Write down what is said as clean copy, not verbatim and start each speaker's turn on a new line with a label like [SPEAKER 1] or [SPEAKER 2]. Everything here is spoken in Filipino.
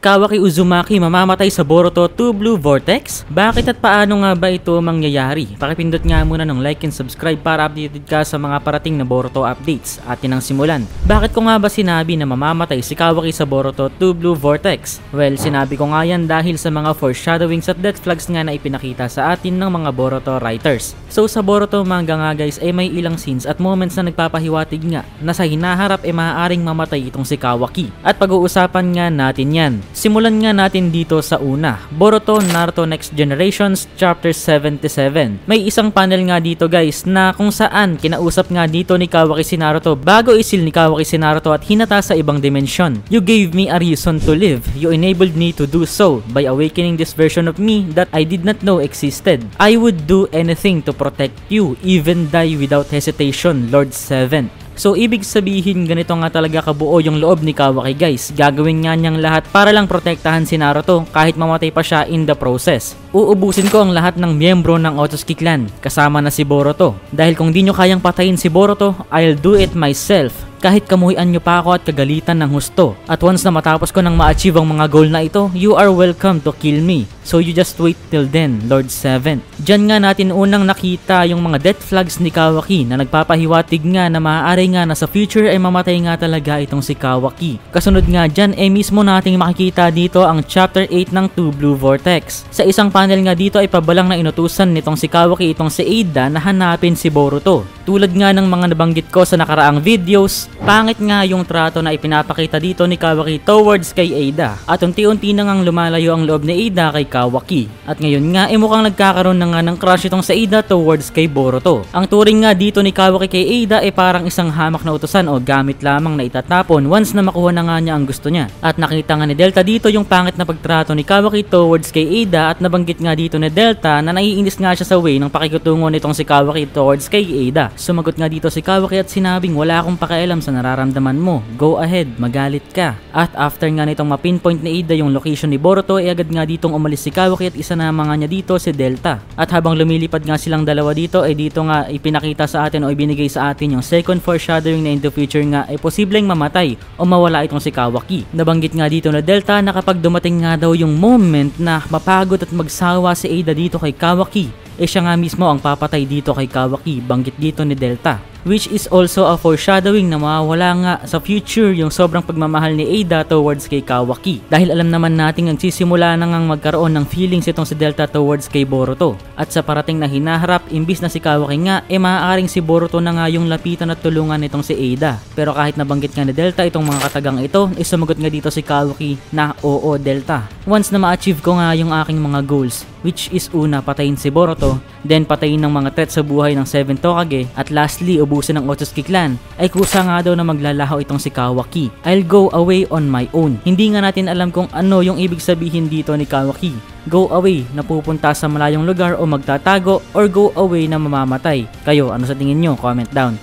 [SPEAKER 1] Kawaki Uzumaki mamamatay sa Boruto 2 Blue Vortex? Bakit at paano nga ba ito mangyayari? Pakipindot nga muna ng like and subscribe para updated ka sa mga parating na Boruto updates. Atin ang simulan. Bakit ko nga ba sinabi na mamamatay si Kawaki sa Boruto 2 Blue Vortex? Well, sinabi ko nga yan dahil sa mga foreshadowings at death flags nga na ipinakita sa atin ng mga Boruto writers. So sa Boruto manga nga guys ay may ilang scenes at moments na nagpapahiwatig nga na sa hinaharap ay maaaring mamatay itong si Kawaki. At pag-uusapan nga natin yan. Simulan nga natin dito sa una, Boruto Naruto Next Generations Chapter 77. May isang panel nga dito guys na kung saan kinausap nga dito ni Kawaki si Naruto bago isil ni Kawaki si Naruto at hinata sa ibang dimensyon. You gave me a reason to live. You enabled me to do so by awakening this version of me that I did not know existed. I would do anything to protect you, even die without hesitation, Lord 7. So ibig sabihin ganito nga talaga kabuo yung loob ni Kawaki guys. Gagawin nga niyang lahat para lang protektahan si Naruto kahit mamatay pa siya in the process. Uubusin ko ang lahat ng miyembro ng Otsutsuki Clan kasama na si Boruto. Dahil kung di nyo kayang patayin si Boruto, I'll do it myself. Kahit kamuhian nyo pa ako at kagalitan ng husto. At once na matapos ko nang ma-achieve ang mga goal na ito, you are welcome to kill me. So you just wait till then, Lord 7. Diyan nga natin unang nakita yung mga death flags ni Kawaki na nagpapahiwatig nga na maaari nga na sa future ay mamatay nga talaga itong si Kawaki. Kasunod nga dyan ay mismo nating makikita dito ang Chapter 8 ng 2 Blue Vortex. Sa isang panel nga dito ay pabalang na inutusan nitong si Kawaki itong si Ada na hanapin si Boruto. Tulad nga ng mga nabanggit ko sa nakaraang videos, pangit nga yung trato na ipinapakita dito ni Kawaki towards kay Ada. At unti-unti na ngang lumalayo ang loob ni Ada kay Kawaki. At ngayon nga mukhang nagkakaroon na nga ng crush itong sa Ada towards kay Boruto. Ang turing nga dito ni Kawaki kay Ada ay parang isang hamak na utusan o gamit lamang na itatapon once na makuha na nga niya ang gusto niya. At nakita nga ni Delta dito yung pangit na pagtrato ni Kawaki towards kay Ada at nabanggit nga dito ni Delta na naiinis nga siya sa way ng pakikutungo nitong si Kawaki towards kay Ada. Sumagot nga dito si Kawaki at sinabing wala akong pakialam sa nararamdaman mo. Go ahead, magalit ka. At after nga nitong mapinpoint ni Ada yung location ni Boruto ay agad nga ditong umalis si Kawaki at isa na nga niya dito si Delta. At habang lumilipad nga silang dalawa dito ay dito nga ipinakita sa atin o ibinigay sa atin yung second foreshadowing na in the future nga ay posibleng mamatay o mawala itong si Kawaki. Nabanggit nga dito na Delta na kapag dumating nga daw yung moment na mapagod at magsawa si Ada dito kay Kawaki, siya nga mismo ang papatay dito kay Kawaki, banggit dito ni Delta. Which is also a foreshadowing na mawawala nga sa future yung sobrang pagmamahal ni Ada towards kay Kawaki. Dahil alam naman natin nagsisimula na ngang magkaroon ng feelings itong si Delta towards kay Boruto. At sa parating na hinaharap, imbis na si Kawaki nga, maaaring si Boruto na nga yung lapitan at tulungan nitong si Ada. Pero kahit nabanggit nga ni Delta itong mga katagang ito, sumagot nga dito si Kawaki na oo Delta. Once na ma-achieve ko nga yung aking mga goals, which is una patayin si Boruto, then patayin ng mga threat sa buhay ng 7 Tokage, at lastly ubusin ng Otsutsuki Clan, ay kusa nga daw na maglalaho itong si Kawaki. I'll go away on my own. Hindi nga natin alam kung ano yung ibig sabihin dito ni Kawaki. Go away na pupunta sa malayong lugar o magtatago, or go away na mamamatay. Kayo, ano sa tingin nyo? Comment down.